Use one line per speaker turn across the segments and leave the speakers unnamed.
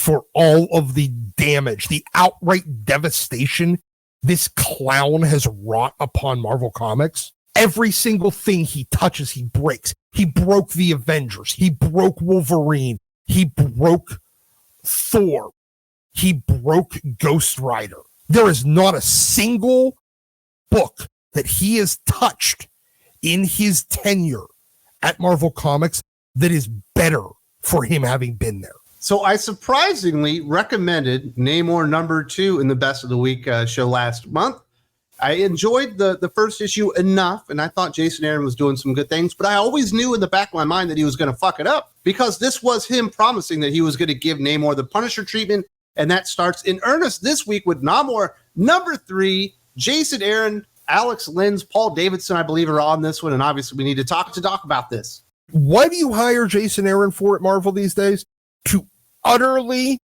for all of the damage, the outright devastation this clown has wrought upon Marvel Comics. Every single thing he touches, he breaks. He broke the Avengers. He broke Wolverine. He broke Thor. He broke Ghost Rider. There is not a single book that he has touched in his tenure at Marvel Comics that is better for him having been there.
So I surprisingly recommended Namor #2 in the Best of the Week show last month. I enjoyed the first issue enough, and I thought Jason Aaron was doing some good things, but I always knew in the back of my mind that he was going to fuck it up, because this was him promising that he was going to give Namor the Punisher treatment, and that starts in earnest this week with Namor #3. Jason Aaron, Alex Lins, Paul Davidson, I believe, are on this one, and obviously we need to talk to Doc about this.
What do you hire Jason Aaron for at Marvel these days? To utterly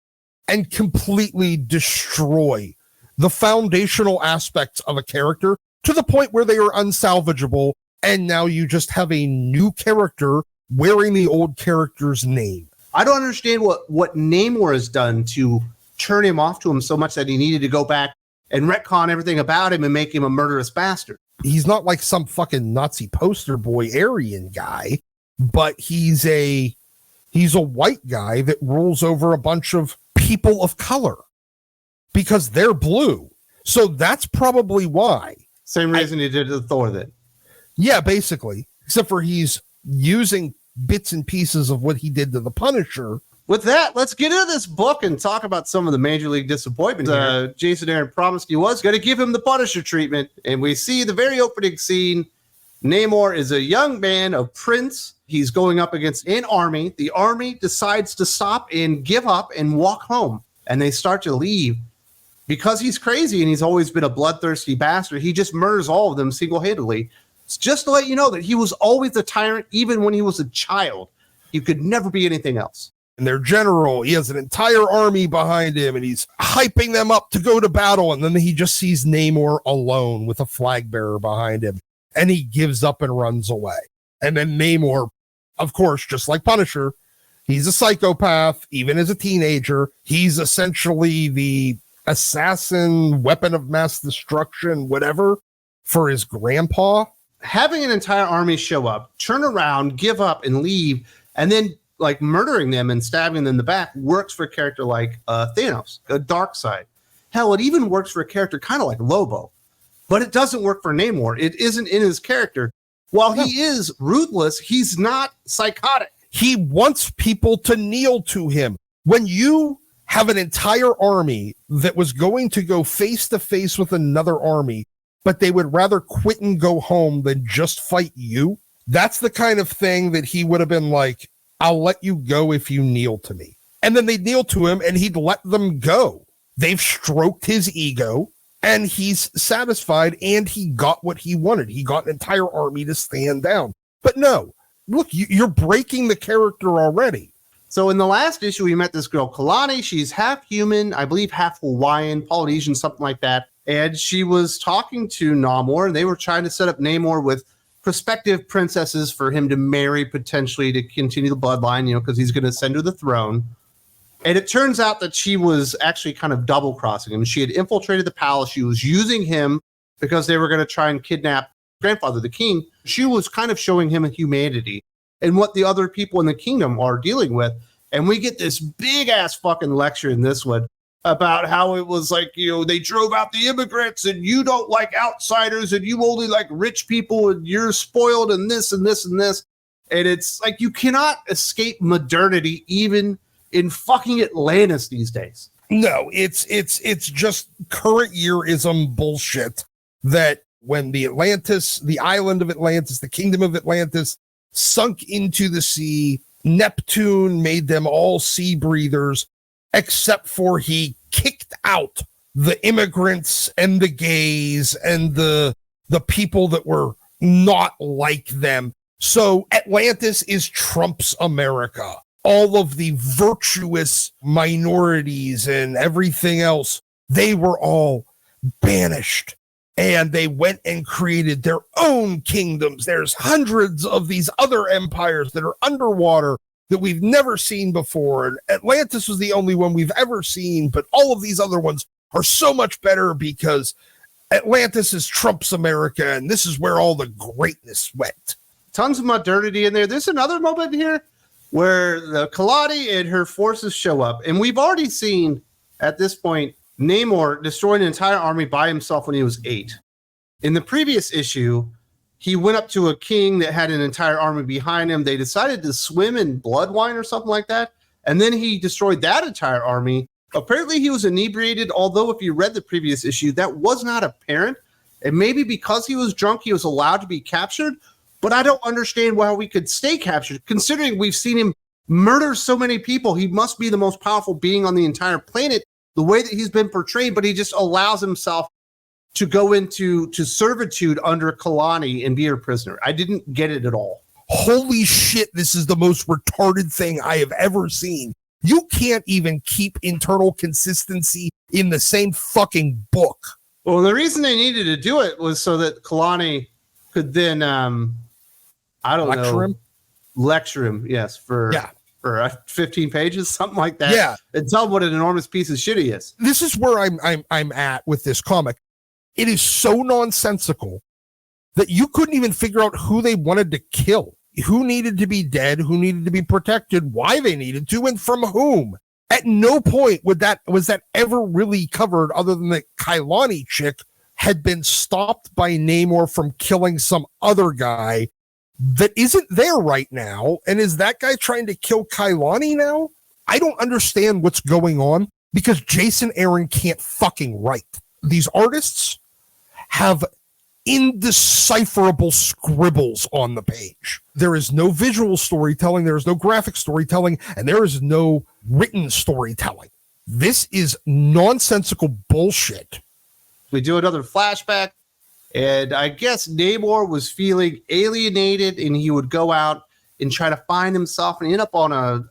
and completely destroy the foundational aspects of a character to the point where they are unsalvageable, and now you just have a new character wearing the old character's name.
I don't understand what Namor has done to turn him off to him so much that he needed to go back and retcon everything about him and make him a murderous bastard.
He's not like some fucking Nazi poster boy Aryan guy, but he's a white guy that rules over a bunch of people of color because they're blue. So that's probably why.
Same reason he did to Thor then.
Yeah, basically. Except for he's using bits and pieces of what he did to the Punisher.
With that, let's get into this book and talk about some of the major league disappointment here. Jason Aaron promised he was going to give him the Punisher treatment, and we see the very opening scene. Namor is a young man, a prince. He's going up against an army. The army decides to stop and give up and walk home, and they start to leave. Because he's crazy and he's always been a bloodthirsty bastard, he just murders all of them single-handedly. It's just to let you know that he was always a tyrant, even when he was a child. He could never be anything else.
And their general, he has an entire army behind him, and he's hyping them up to go to battle, and then he just sees Namor alone with a flag bearer behind him, and he gives up and runs away. And then Namor, of course, just like Punisher, he's a psychopath, even as a teenager. He's essentially the assassin, weapon of mass destruction, whatever, for his grandpa.
Having an entire army show up, turn around, give up, and leave, and then like murdering them and stabbing them in the back works for a character like Thanos, a dark side. Hell, it even works for a character kind of like Lobo, but it doesn't work for Namor. It isn't in his character. While he is ruthless, he's not psychotic.
He wants people to kneel to him. When you have an entire army that was going to go face to face with another army, but they would rather quit and go home than just fight you, that's the kind of thing that he would have been like, I'll let you go if you kneel to me. And then they'd kneel to him and he'd let them go. They've stroked his ego and he's satisfied, and he got what he wanted. He got an entire army to stand down. But no, look, you're breaking the character already.
So in the last issue, we met this girl, Kalani. She's half human, I believe half Hawaiian, Polynesian, something like that. And she was talking to Namor, and they were trying to set up Namor with prospective princesses for him to marry, potentially to continue the bloodline, because he's going to send her the throne. And it turns out that she was actually kind of double crossing him. She had infiltrated the palace. She was using him because they were going to try and kidnap grandfather, the king. She was kind of showing him a humanity and what the other people in the kingdom are dealing with. And we get this big ass fucking lecture in this one about how it was like, they drove out the immigrants and you don't like outsiders and you only like rich people and you're spoiled and this and this and this. And it's like, you cannot escape modernity even in fucking Atlantis these days.
No, it's just current yearism bullshit that when the island of Atlantis, the kingdom of Atlantis sunk into the sea, Neptune made them all sea breathers, except for he kicked out the immigrants and the gays and the people that were not like them. So Atlantis is Trump's America. All of the virtuous minorities and everything else, they were all banished. And they went and created their own kingdoms. There's hundreds of these other empires that are underwater that we've never seen before. And Atlantis was the only one we've ever seen, but all of these other ones are so much better because Atlantis is Trump's America, and this is where all the greatness went.
Tons of modernity in there. There's another moment here where the Kalani and her forces show up, and we've already seen at this point Namor destroyed an entire army by himself when he was 8. In the previous issue, he went up to a king that had an entire army behind him. They decided to swim in blood wine or something like that. And then he destroyed that entire army. Apparently he was inebriated, although if you read the previous issue, that was not apparent. And maybe because he was drunk, he was allowed to be captured. But I don't understand why we could stay captured, considering we've seen him murder so many people. He must be the most powerful being on the entire planet, the way that he's been portrayed, but he just allows himself to go into servitude under Kalani and be her prisoner. I didn't get it at all.
Holy shit, this is the most retarded thing I have ever seen. You can't even keep internal consistency in the same fucking book.
Well, the reason they needed to do it was so that Kalani could then, lecture him, yes, for 15 pages, something like that.
Yeah.
And tell him what an enormous piece of shit he is.
This is where I'm at with this comic. It is so nonsensical that you couldn't even figure out who they wanted to kill, who needed to be dead, who needed to be protected, why they needed to, and from whom. At no point was that ever really covered, other than that Kailani chick had been stopped by Namor from killing some other guy that isn't there right now. And is that guy trying to kill Kailani now? I don't understand what's going on because Jason Aaron can't fucking write. These artists have indecipherable scribbles on the page. There is no visual storytelling, there is no graphic storytelling, and there is no written storytelling. This is nonsensical bullshit.
We do another flashback, and I guess Namor was feeling alienated, and he would go out and try to find himself, and he ended up on a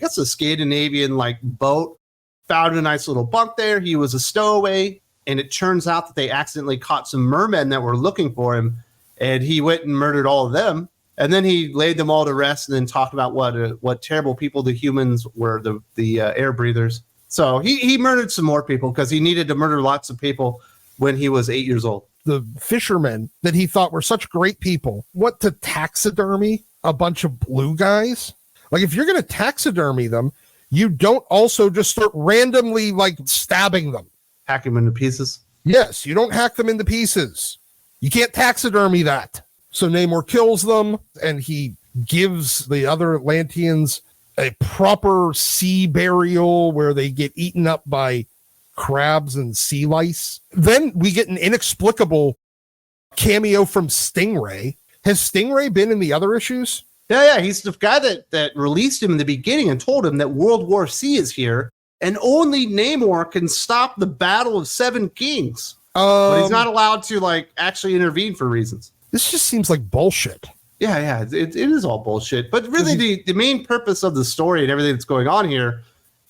Scandinavian boat, found a nice little bunk there. He was a stowaway. And it turns out that they accidentally caught some mermen that were looking for him, and he went and murdered all of them. And then he laid them all to rest, and then talked about what terrible people the humans were, the air breathers. So he murdered some more people because he needed to murder lots of people when he was 8 years old.
The fishermen that he thought were such great people want to taxidermy a bunch of blue guys. Like, if you're going to taxidermy them, you don't also just start randomly stabbing them.
Hack him into pieces.
Yes, you don't hack them into pieces. You can't taxidermy that. So Namor kills them, and he gives the other Atlanteans a proper sea burial where they get eaten up by crabs and sea lice. Then we get an inexplicable cameo from Stingray. Has Stingray been in the other issues?
Yeah. He's the guy that released him in the beginning and told him that World War C is here. And only Namor can stop the Battle of Seven Kings. But he's not allowed to actually intervene for reasons.
This just seems like bullshit.
Yeah. It is all bullshit. But really the main purpose of the story and everything that's going on here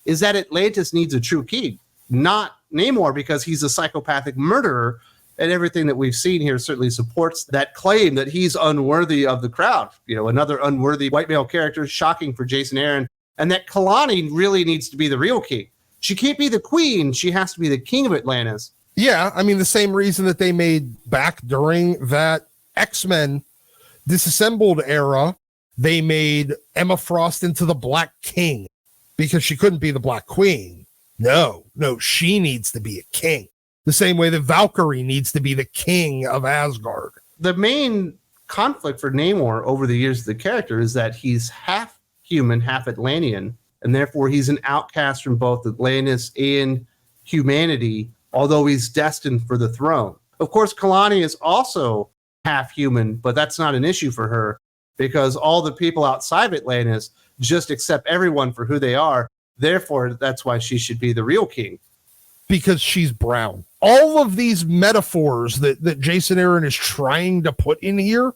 is that Atlantis needs a true king, not Namor, because he's a psychopathic murderer. And everything that we've seen here certainly supports that claim that he's unworthy of the crowd. Another unworthy white male character, shocking for Jason Aaron. And that Kalani really needs to be the real king. She can't be the queen. She has to be the king of Atlantis.
Yeah, I mean, the same reason that they made back during that X-Men disassembled era, they made Emma Frost into the Black King because she couldn't be the Black Queen. No, she needs to be a king. The same way that Valkyrie needs to be the king of Asgard.
The main conflict for Namor over the years of the character is that he's half human, half Atlantean, and therefore he's an outcast from both Atlantis and humanity, although he's destined for the throne. Of course, Kalani is also half human, but that's not an issue for her because all the people outside of Atlantis just accept everyone for who they are. Therefore, that's why she should be the real king.
Because she's brown. All of these metaphors that Jason Aaron is trying to put in here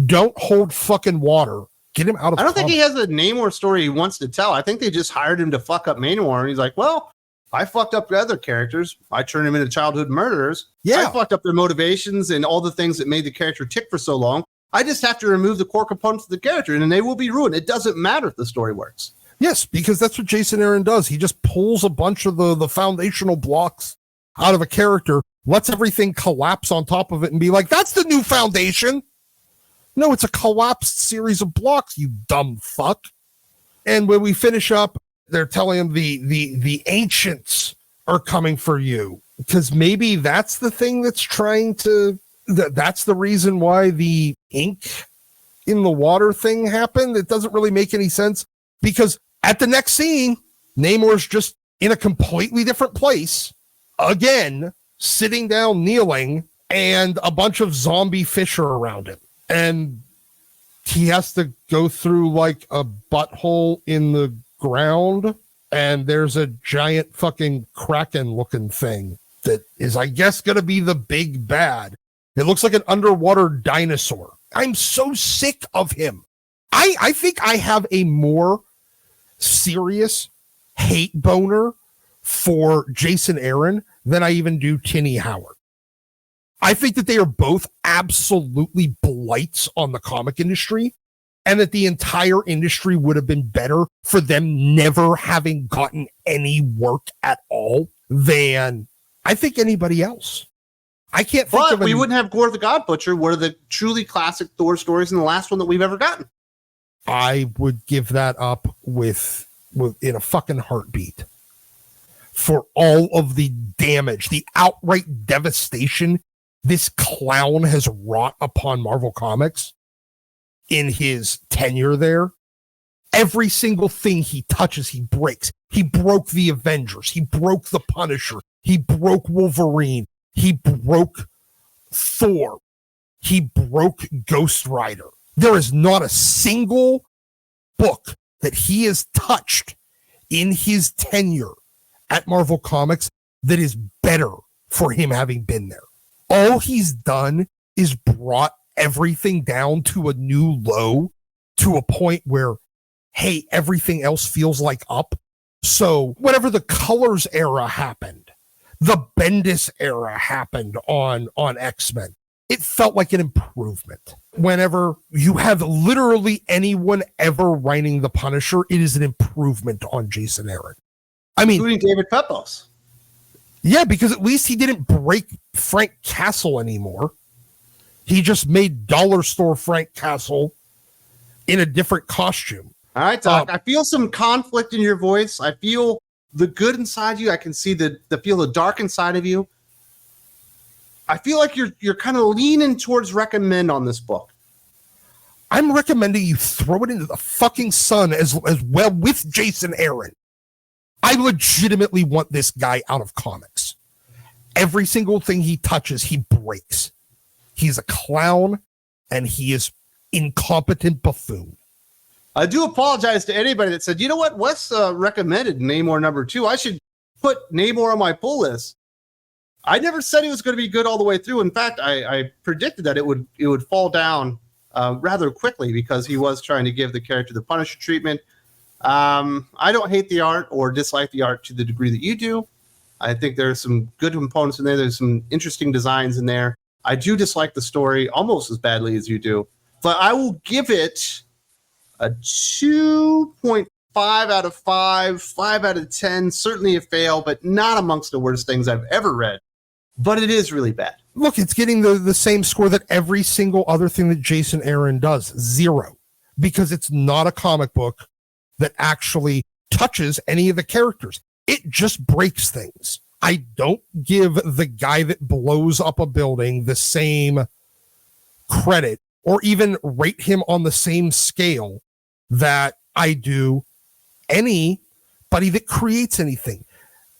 don't hold fucking water. Get him out of.
I don't think he has a Namor story he wants to tell. I think they just hired him to fuck up Namor, and he's like, well, I fucked up the other characters. I turned them into childhood murderers.
Yeah.
I fucked up their motivations and all the things that made the character tick for so long. I just have to remove the core components of the character and they will be ruined. It doesn't matter if the story works.
Yes, because that's what Jason Aaron does. He just pulls a bunch of the foundational blocks out of a character, lets everything collapse on top of it and be like, that's the new foundation. No, it's a collapsed series of blocks, you dumb fuck. And when we finish up, they're telling him the ancients are coming for you, because maybe that's the thing that's trying to, that's the reason why the ink in the water thing happened. It doesn't really make any sense, because at the next scene, Namor's just in a completely different place again, sitting down, kneeling, and a bunch of zombie fish are around him. And he has to go through like a butthole in the ground, and there's a giant fucking kraken looking thing that is, I guess, going to be the big bad. It looks like an underwater dinosaur. I'm so sick of him. I think I have a more serious hate boner for Jason Aaron than I even do Tinny Howard. I think that they are both absolutely blights on the comic industry, and that the entire industry would have been better for them never having gotten any work at all than I think anybody else. I can't think of
we wouldn't have Gore the God Butcher, one of the truly classic Thor stories and the last one that we've ever gotten.
I would give that up with in a fucking heartbeat for all of the damage, the outright devastation this clown has wrought upon Marvel Comics in his tenure there. Every single thing he touches, he breaks. He broke the Avengers. He broke the Punisher. He broke Wolverine. He broke Thor. He broke Ghost Rider. There is not a single book that he has touched in his tenure at Marvel Comics that is better for him having been there. All he's done is brought everything down to a new low, to a point where, hey, everything else feels like up. So whenever the Colors era happened, the Bendis era happened on X-Men, it felt like an improvement. Whenever you have literally anyone ever writing the Punisher, it is an improvement on Jason Aaron. I mean,
including David Pepos.
Yeah, because at least he didn't break Frank Castle anymore. He just made dollar store Frank Castle in a different costume.
All right, Doc. I feel some conflict in your voice. I feel the good inside you. I can see feel the dark inside of you. I feel like you're kind of leaning towards recommend on this book.
I'm recommending you throw it into the fucking sun as well with Jason Aaron. I legitimately want this guy out of comics. Every single thing he touches, he breaks. He's a clown, and he is incompetent buffoon.
I do apologize to anybody that said, you know what, Wes recommended Namor #2. I should put Namor on my pull list. I never said he was going to be good all the way through. In fact, I predicted that it would fall down rather quickly because he was trying to give the character the Punisher treatment. I don't hate the art or dislike the art to the degree that you do. I think there's some good components in there. There's some interesting designs in there. I do dislike the story almost as badly as you do, but I will give it a 2.5 out of 5, 5 out of 10, certainly a fail, but not amongst the worst things I've ever read. But it is really bad.
Look, it's getting the same score that every single other thing that Jason Aaron does, 0, because it's not a comic book that actually touches any of the characters. It just breaks things. I don't give the guy that blows up a building the same credit or even rate him on the same scale that I do anybody that creates anything.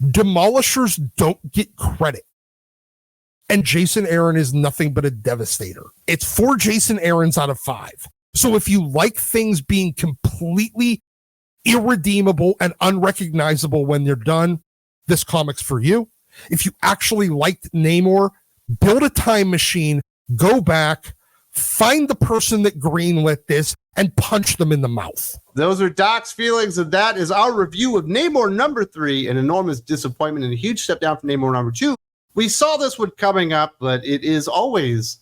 Demolishers don't get credit. And Jason Aaron is nothing but a devastator. It's 4 Jason Aarons out of 5. So if you like things being completely irredeemable and unrecognizable when they're done, this comic's for you. If you actually liked Namor, build a time machine, go back, find the person that greenlit this, and punch them in the mouth.
Those are Doc's feelings, and that is our review of Namor #3, an enormous disappointment and a huge step down from Namor #2. We saw this one coming up, but it is always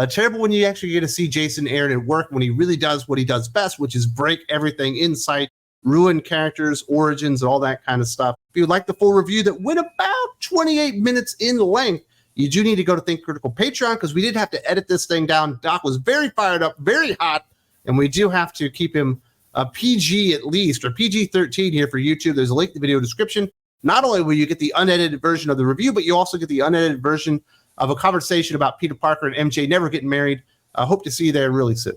Terrible when you actually get to see Jason Aaron at work when he really does what he does best, which is break everything in sight, ruin characters, origins, and all that kind of stuff. If you'd like the full review that went about 28 minutes in length, you do need to go to Think Critical Patreon, because we did have to edit this thing down. Doc was very fired up, very hot, and we do have to keep him a PG at least, or PG-13 here for YouTube. There's a link in the video description. Not only will you get the unedited version of the review, but you also get the unedited version of a conversation about Peter Parker and MJ never getting married. I hope to see you there really soon.